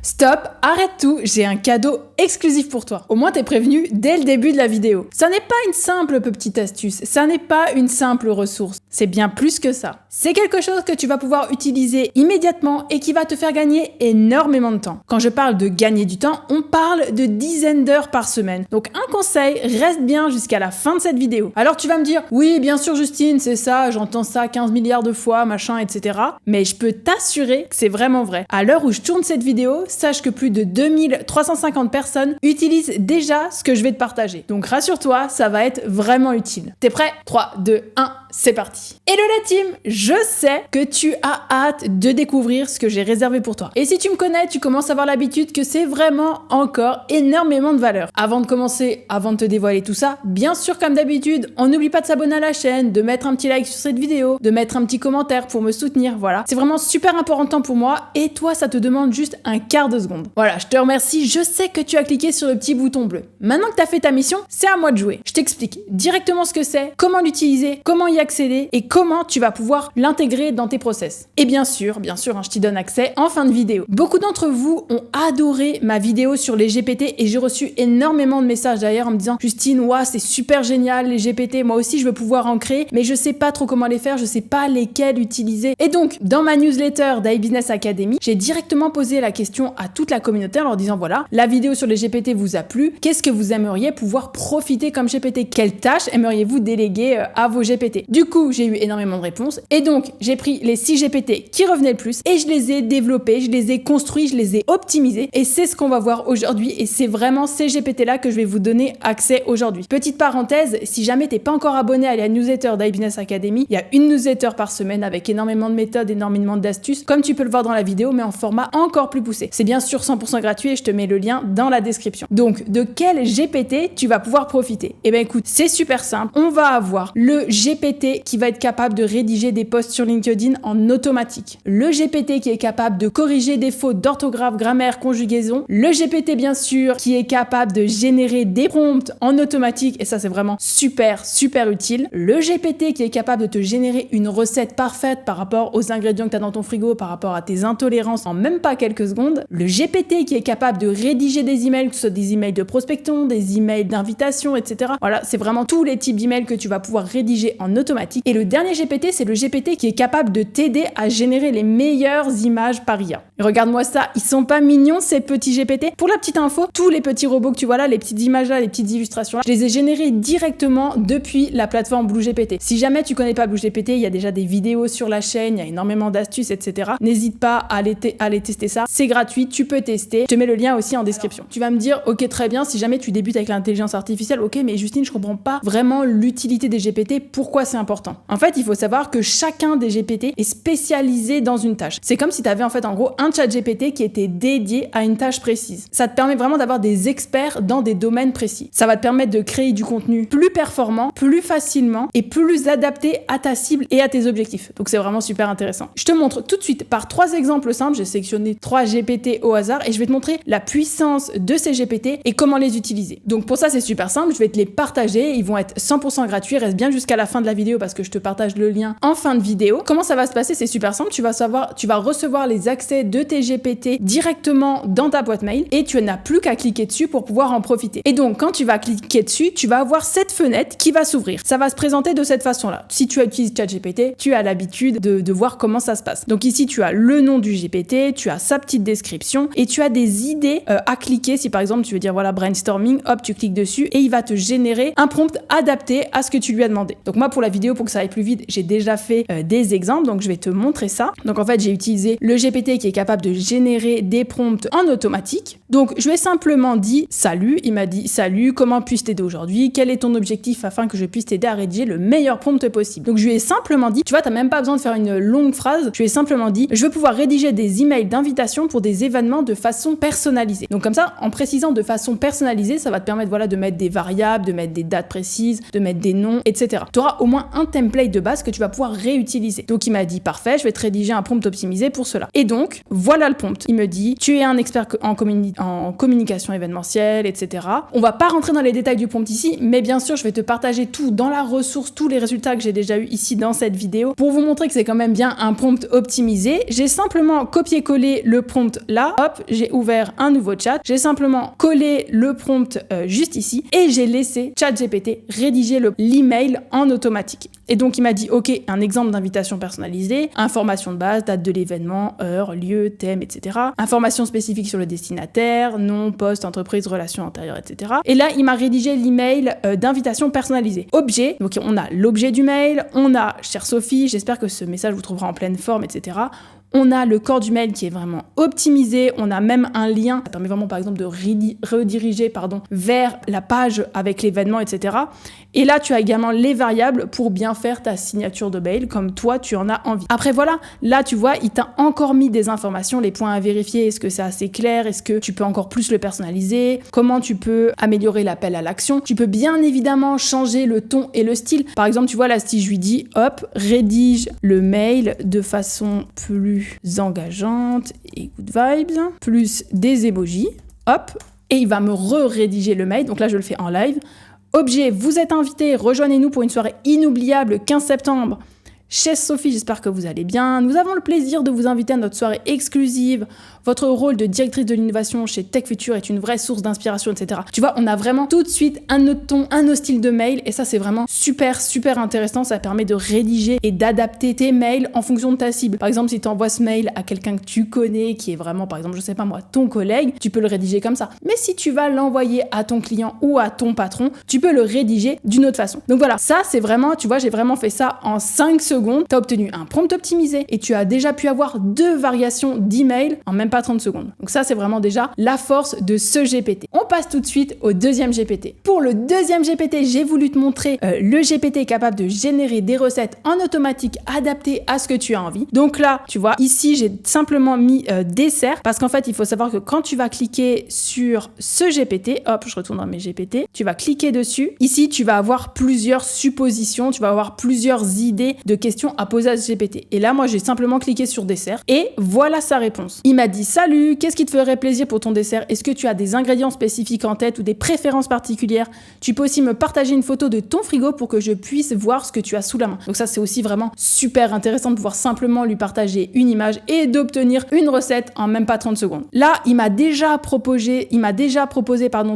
Stop, arrête tout, j'ai un cadeau exclusif pour toi. Au moins t'es prévenu dès le début de la vidéo. Ça n'est pas une simple petite astuce, ça n'est pas une simple ressource, c'est bien plus que ça. C'est quelque chose que tu vas pouvoir utiliser immédiatement et qui va te faire gagner énormément de temps. Quand je parle de gagner du temps, on parle de dizaines d'heures par semaine. Donc un conseil, reste bien jusqu'à la fin de cette vidéo. Alors tu vas me dire, oui bien sûr Justine, c'est ça, j'entends ça 15 milliards de fois, machin, etc. Mais je peux t'assurer que c'est vraiment vrai. À l'heure où je tourne cette vidéo, sache que plus de 2350 personnes utilisent déjà ce que je vais te partager. Donc rassure-toi, ça va être vraiment utile. T'es prêt? 3, 2, 1, c'est parti. Hello la team, je sais que tu as hâte de découvrir ce que j'ai réservé pour toi. Et si tu me connais, tu commences à avoir l'habitude que c'est vraiment encore énormément de valeur. Avant de commencer, avant de te dévoiler tout ça, bien sûr comme d'habitude, on n'oublie pas de s'abonner à la chaîne, de mettre un petit like sur cette vidéo, de mettre un petit commentaire pour me soutenir, voilà. C'est vraiment super important pour moi et toi ça te demande juste un quart de seconde. Voilà, je te remercie, je sais que tu as cliqué sur le petit bouton bleu. Maintenant que tu as fait ta mission, c'est à moi de jouer. Je t'explique directement ce que c'est, comment l'utiliser, comment y accéder et comment tu vas pouvoir l'intégrer dans tes process. Et bien sûr, je t'y donne accès en fin de vidéo. Beaucoup d'entre vous ont adoré ma vidéo sur les GPT et j'ai reçu énormément de messages d'ailleurs en me disant Justine, ouah, c'est super génial les GPT, moi aussi je veux pouvoir en créer, mais je sais pas trop comment les faire, je sais pas lesquels utiliser. Et donc, dans ma newsletter d'iBusiness Academy, j'ai directement posé la question à toute la communauté en leur disant voilà, la vidéo sur les GPT vous a plu, qu'est-ce que vous aimeriez pouvoir profiter comme GPT? Quelles tâches aimeriez-vous déléguer à vos GPT? Du coup, j'ai eu énormément de réponses et donc j'ai pris les 6 GPT qui revenaient le plus et je les ai développés, je les ai construits, je les ai optimisés et c'est ce qu'on va voir aujourd'hui et c'est vraiment ces GPT là que je vais vous donner accès aujourd'hui. Petite parenthèse, si jamais t'es pas encore abonné à la newsletter d'iBusiness Academy, il y a une newsletter par semaine avec énormément de méthodes, énormément d'astuces, comme tu peux le voir dans la vidéo, mais en format encore plus poussé. C'est bien sûr 100% gratuit et je te mets le lien dans la description. Donc, de quel GPT tu vas pouvoir profiter? Eh bien écoute, c'est super simple. On va avoir le GPT qui va être capable de rédiger des posts sur LinkedIn en automatique. Le GPT qui est capable de corriger des fautes d'orthographe, grammaire, conjugaison. Le GPT bien sûr qui est capable de générer des prompts en automatique et ça c'est vraiment super utile. Le GPT qui est capable de te générer une recette parfaite par rapport aux ingrédients que tu as dans ton frigo, par rapport à tes intolérances en même pas quelques secondes. Le GPT qui est capable de rédiger des emails, que ce soit des emails de prospection, des emails d'invitation, etc. Voilà, c'est vraiment tous les types d'emails que tu vas pouvoir rédiger en automatique. Et le dernier GPT, c'est le GPT qui est capable de t'aider à générer les meilleures images par IA. Et regarde-moi ça, ils sont pas mignons ces petits GPT? Pour la petite info, tous les petits robots que tu vois là, les petites images là, les petites illustrations là, je les ai générés directement depuis la plateforme BlueGPT. Si jamais tu connais pas BlueGPT, il y a déjà des vidéos sur la chaîne, il y a énormément d'astuces, etc. N'hésite pas à aller tester ça. C'est gratuit, tu peux tester. Je te mets le lien aussi en description. Tu vas me dire, ok, très bien, si jamais tu débutes avec l'intelligence artificielle, ok, mais Justine, je comprends pas vraiment l'utilité des GPT, pourquoi c'est important? En fait, il faut savoir que chacun des GPT est spécialisé dans une tâche. C'est comme si tu avais en fait en gros un chat GPT qui était dédié à une tâche précise. Ça te permet vraiment d'avoir des experts dans des domaines précis. Ça va te permettre de créer du contenu plus performant, plus facilement et plus adapté à ta cible et à tes objectifs. Donc c'est vraiment super intéressant. Je te montre tout de suite par 3 exemples simples. J'ai sélectionné 3 GPT au hasard et je vais te montrer la puissance de ces GPT et comment les utiliser. Donc pour ça c'est super simple, je vais te les partager, ils vont être 100% gratuits, reste bien jusqu'à la fin de la vidéo parce que je te partage le lien en fin de vidéo. Comment ça va se passer? C'est super simple, tu vas recevoir les accès de tes GPT directement dans ta boîte mail et tu n'as plus qu'à cliquer dessus pour pouvoir en profiter. Et donc quand tu vas cliquer dessus, tu vas avoir cette fenêtre qui va s'ouvrir. Ça va se présenter de cette façon-là. Si tu utilises ChatGPT, tu as l'habitude de voir comment ça se passe. Donc ici tu as le nom du GPT, tu as sa petite description et tu as des idées à cliquer. Si par exemple tu veux dire voilà brainstorming, hop tu cliques dessus et il va te générer un prompt adapté à ce que tu lui as demandé. Donc moi pour la vidéo, pour que ça aille plus vite, j'ai déjà fait des exemples, donc je vais te montrer ça. Donc en fait j'ai utilisé le GPT qui est capable de générer des prompts en automatique. Donc je lui ai simplement dit salut, il m'a dit salut, comment puis-je t'aider aujourd'hui, quel est ton objectif afin que je puisse t'aider à rédiger le meilleur prompt possible. Donc je lui ai simplement dit, tu vois, t'as même pas besoin de faire une longue phrase, je lui ai simplement dit je veux pouvoir rédiger des emails d'invitation pour des événements de façon personnalisée. Donc comme ça, en précisant de façon personnalisée, ça va te permettre voilà de mettre des variables, de mettre des dates précises, de mettre des noms, etc. Tu auras au moins moins un template de base que tu vas pouvoir réutiliser. Donc il m'a dit parfait, je vais te rédiger un prompt optimisé pour cela. Et donc voilà le prompt. Il me dit tu es un expert en communication événementielle, etc. On va pas rentrer dans les détails du prompt ici, mais bien sûr je vais te partager tout dans la ressource, tous les résultats que j'ai déjà eu ici dans cette vidéo pour vous montrer que c'est quand même bien un prompt optimisé. J'ai simplement copié-collé le prompt là, hop, j'ai ouvert un nouveau chat, j'ai simplement collé le prompt juste ici et j'ai laissé ChatGPT rédiger l'email en automatique. Et donc il m'a dit ok, un exemple d'invitation personnalisée, information de base, date de l'événement, heure, lieu, thème, etc. Informations spécifiques sur le destinataire, nom, poste, entreprise, relations antérieures, etc. Et là il m'a rédigé l'email d'invitation personnalisée. Objet, donc on a l'objet du mail, on a chère Sophie, j'espère que ce message vous trouvera en pleine forme, etc. On a le corps du mail qui est vraiment optimisé, on a même un lien, ça permet vraiment par exemple de rediriger vers la page avec l'événement, etc. Et là, tu as également les variables pour bien faire ta signature de mail comme toi, tu en as envie. Après voilà, là tu vois, il t'a encore mis des informations, les points à vérifier, est-ce que c'est assez clair, est-ce que tu peux encore plus le personnaliser, comment tu peux améliorer l'appel à l'action. Tu peux bien évidemment changer le ton et le style. Par exemple, tu vois là, si je lui dis, hop, rédige le mail de façon plus engageante et good vibes, plus des emojis, hop, et il va me rédiger le mail. Donc là, je le fais en live. Objet, vous êtes invité, rejoignez-nous pour une soirée inoubliable 15 septembre. Chère Sophie, j'espère que vous allez bien. Nous avons le plaisir de vous inviter à notre soirée exclusive. Votre rôle de directrice de l'innovation chez Tech Future est une vraie source d'inspiration, etc. Tu vois, on a vraiment tout de suite un autre ton, un autre style de mail, et ça, c'est vraiment super, super intéressant. Ça permet de rédiger et d'adapter tes mails en fonction de ta cible. Par exemple, si tu envoies ce mail à quelqu'un que tu connais, qui est vraiment, par exemple, je sais pas moi, ton collègue, tu peux le rédiger comme ça. Mais si tu vas l'envoyer à ton client ou à ton patron, tu peux le rédiger d'une autre façon. Donc voilà, ça, c'est vraiment, tu vois, j'ai vraiment fait ça en 5 secondes. Tu as obtenu un prompt optimisé et tu as déjà pu avoir 2 variations d'email en même pas 30 secondes. Donc ça, c'est vraiment déjà la force de ce GPT. On passe tout de suite au deuxième GPT. Pour le deuxième GPT, j'ai voulu te montrer le GPT est capable de générer des recettes en automatique adaptées à ce que tu as envie. Donc là, tu vois, ici, j'ai simplement mis dessert parce qu'en fait, il faut savoir que quand tu vas cliquer sur ce GPT, hop, je retourne dans mes GPT, tu vas cliquer dessus. Ici, tu vas avoir plusieurs suppositions, tu vas avoir plusieurs idées de questions à poser à ce GPT. Et là, moi, j'ai simplement cliqué sur dessert et voilà sa réponse. Il m'a dit « Salut, qu'est-ce qui te ferait plaisir pour ton dessert? Est-ce que tu as des ingrédients spécifiques en tête ou des préférences particulières? Tu peux aussi me partager une photo de ton frigo pour que je puisse voir ce que tu as sous la main. » Donc ça, c'est aussi vraiment super intéressant de pouvoir simplement lui partager une image et d'obtenir une recette en même pas 30 secondes. Là, il m'a déjà proposé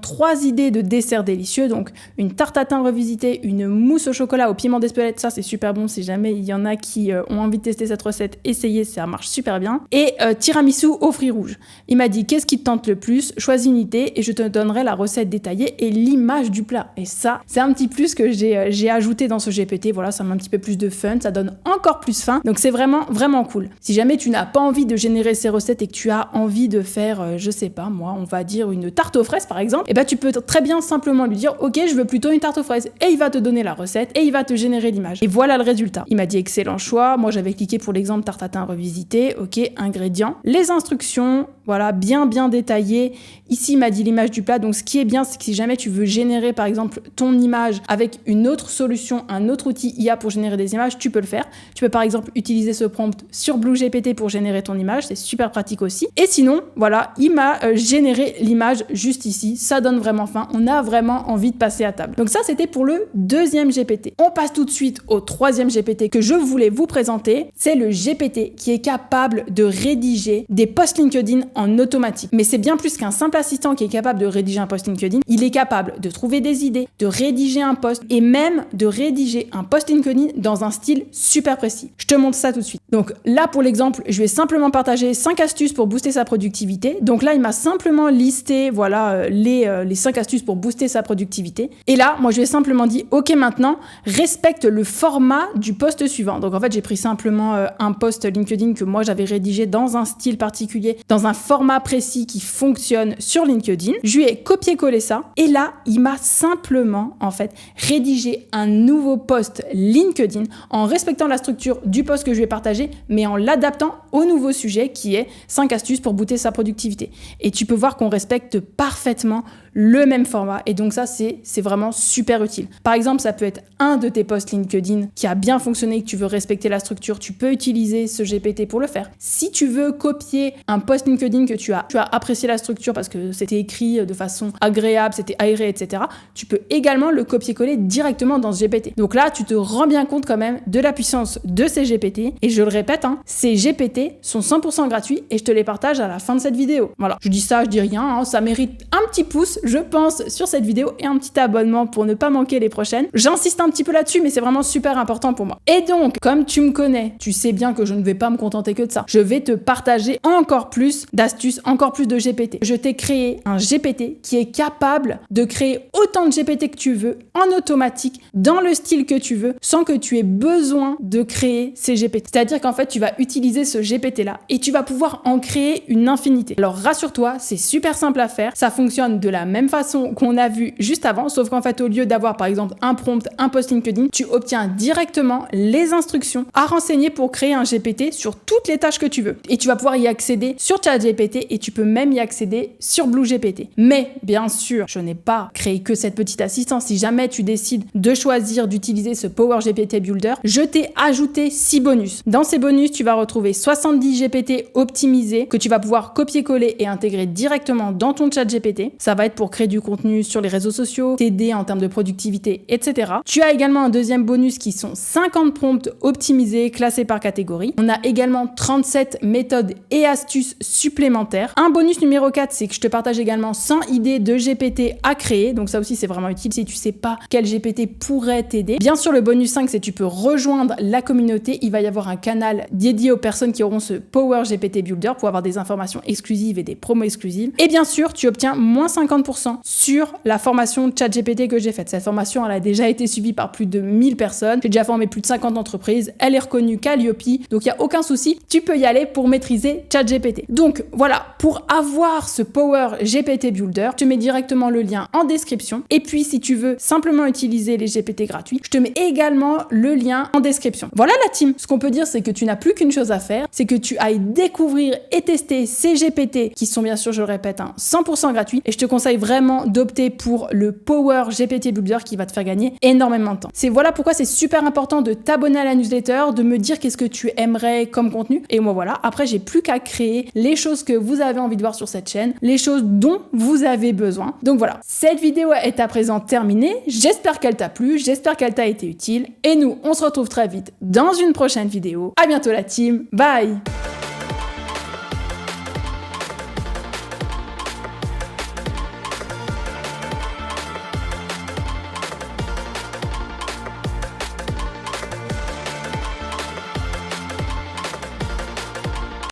3 idées de desserts délicieux. Donc, une tarte à thym revisitée, une mousse au chocolat au piment d'Espelette. Ça, c'est super bon si jamais il y en a qui ont envie de tester cette recette. Essayez, ça marche super bien. Et tiramisu aux fruits rouges. Il m'a dit qu'est-ce qui te tente le plus, choisis une idée et je te donnerai la recette détaillée et l'image du plat. Et ça, c'est un petit plus que j'ai ajouté dans ce GPT. Voilà, ça met un petit peu plus de fun, ça donne encore plus faim. Donc c'est vraiment, vraiment cool. Si jamais tu n'as pas envie de générer ces recettes et que tu as envie de faire, je sais pas moi, on va dire une tarte aux fraises par exemple, et ben tu peux très bien simplement lui dire ok, je veux plutôt une tarte aux fraises. Et il va te donner la recette et il va te générer l'image. Et voilà le résultat. Il m'a dit excellent choix. Moi j'avais cliqué pour l'exemple tarte à thym revisité. Ok, ingrédients. Les instructions, voilà, bien détaillées. Ici, il m'a dit l'image du plat. Donc, ce qui est bien, c'est que si jamais tu veux générer, par exemple, ton image avec une autre solution, un autre outil IA pour générer des images, tu peux le faire. Tu peux, par exemple, utiliser ce prompt sur BlueGPT pour générer ton image. C'est super pratique aussi. Et sinon, voilà, il m'a généré l'image juste ici. Ça donne vraiment faim. On a vraiment envie de passer à table. Donc ça, c'était pour le deuxième GPT. On passe tout de suite au troisième GPT que je voulais vous présenter. C'est le GPT qui est capable de rédiger des posts LinkedIn en automatique. Mais c'est bien plus qu'un simple assistant qui est capable de rédiger un post LinkedIn. Il est capable de trouver des idées, de rédiger un post et même de rédiger un post LinkedIn dans un style super précis. Je te montre ça tout de suite. Donc là, pour l'exemple, je vais simplement partager 5 astuces pour booster sa productivité. Donc là, il m'a simplement listé, voilà, les 5 astuces pour booster sa productivité. Et là, moi, je lui ai simplement dit, ok, maintenant, respecte le format du post suivant. Donc en fait, j'ai pris simplement un post LinkedIn que moi, j'avais rédigé dans un style particulier, dans un format précis qui fonctionne sur LinkedIn. Je lui ai copié-collé ça et là, il m'a simplement en fait rédigé un nouveau post LinkedIn en respectant la structure du post que je lui ai partagé, mais en l'adaptant au nouveau sujet qui est 5 astuces pour booster sa productivité. Et tu peux voir qu'on respecte parfaitement le même format et donc ça c'est vraiment super utile. Par exemple, ça peut être un de tes posts LinkedIn qui a bien fonctionné et que tu veux respecter la structure, tu peux utiliser ce GPT pour le faire. Si tu veux copier un post LinkedIn que tu as apprécié la structure parce que c'était écrit de façon agréable, c'était aéré, etc., tu peux également le copier-coller directement dans ce GPT. Donc là, tu te rends bien compte quand même de la puissance de ces GPT et je le répète, ces GPT sont 100% gratuits et je te les partage à la fin de cette vidéo. Voilà, je dis ça, je dis rien, ça mérite un petit pouce, je pense, sur cette vidéo et un petit abonnement pour ne pas manquer les prochaines. J'insiste un petit peu là-dessus, mais c'est vraiment super important pour moi. Et donc, comme tu me connais, tu sais bien que je ne vais pas me contenter que de ça. Je vais te partager encore plus d'astuces, encore plus de GPT. Je t'ai créé un GPT qui est capable de créer autant de GPT que tu veux, en automatique, dans le style que tu veux, sans que tu aies besoin de créer ces GPT. C'est-à-dire qu'en fait, tu vas utiliser ce GPT-là et tu vas pouvoir en créer une infinité. Alors, rassure-toi, c'est super simple à faire. Ça fonctionne de la même façon qu'on a vu juste avant, sauf qu'en fait, au lieu d'avoir par exemple un prompt, un post LinkedIn, tu obtiens directement les instructions à renseigner pour créer un GPT sur toutes les tâches que tu veux. Et tu vas pouvoir y accéder sur ChatGPT et tu peux même y accéder sur BlueGPT. Mais bien sûr, je n'ai pas créé que cette petite assistance. Si jamais tu décides de choisir d'utiliser ce Power GPT Builder, je t'ai ajouté 6 bonus. Dans ces bonus, tu vas retrouver 70 GPT optimisés que tu vas pouvoir copier-coller et intégrer directement dans ton ChatGPT. Ça va être pour créer du contenu sur les réseaux sociaux, t'aider en termes de productivité, etc. Tu as également un deuxième bonus qui sont 50 prompts optimisés, classés par catégorie. On a également 37 méthodes et astuces supplémentaires. Un bonus numéro 4, c'est que je te partage également 100 idées de GPT à créer. Donc ça aussi, c'est vraiment utile si tu sais pas quel GPT pourrait t'aider. Bien sûr, le bonus 5, c'est que tu peux rejoindre la communauté. Il va y avoir un canal dédié aux personnes qui auront ce Power GPT Builder pour avoir des informations exclusives et des promos exclusives. Et bien sûr, tu obtiens moins 50% sur la formation ChatGPT que j'ai faite. Cette formation, elle a déjà été suivie par plus de 1000 personnes. J'ai déjà formé plus de 50 entreprises. Elle est reconnue Calliope. Donc, il n'y a aucun souci. Tu peux y aller pour maîtriser ChatGPT. Donc, voilà. Pour avoir ce Power GPT Builder, je te mets directement le lien en description. Et puis, si tu veux simplement utiliser les GPT gratuits, je te mets également le lien en description. Voilà la team. Ce qu'on peut dire, c'est que tu n'as plus qu'une chose à faire. C'est que tu ailles découvrir et tester ces GPT qui sont bien sûr, je le répète, 100% gratuits. Et je te conseille vraiment d'opter pour le Power GPT Builder qui va te faire gagner énormément de temps. Voilà pourquoi c'est super important de t'abonner à la newsletter, de me dire qu'est-ce que tu aimerais comme contenu. Et moi voilà, après j'ai plus qu'à créer les choses que vous avez envie de voir sur cette chaîne, les choses dont vous avez besoin. Donc voilà, cette vidéo est à présent terminée. J'espère qu'elle t'a plu, j'espère qu'elle t'a été utile. Et nous, on se retrouve très vite dans une prochaine vidéo. À bientôt la team, bye!